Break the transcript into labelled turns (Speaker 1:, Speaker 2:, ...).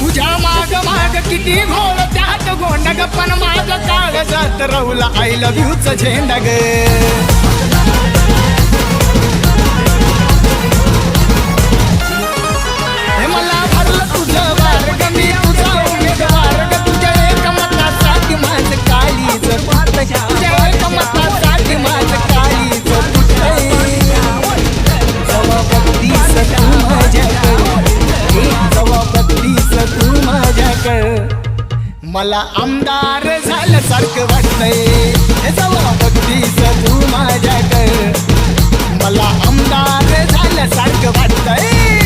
Speaker 1: तुझ्या माग माग किती घोळ त्यात गोंडग पण माझं काळजात रवला आय लव्ह यूच झेंडा ग मला भरलं तुझं वार ग मी तुझा उमेदवार ग तुझ्या एक मतासाठी माझं काळीज तुझ्या एक मतासाठी माझं काळीज जवा बघतीस तू माझ्याकडे जवा बघतीस तू माझ्याकडे मला आमदार झाल्यासारखं वाटतंय जवा बघतीस तू माझ्याकडे मला आमदार झाल्यासारखं वाटतंय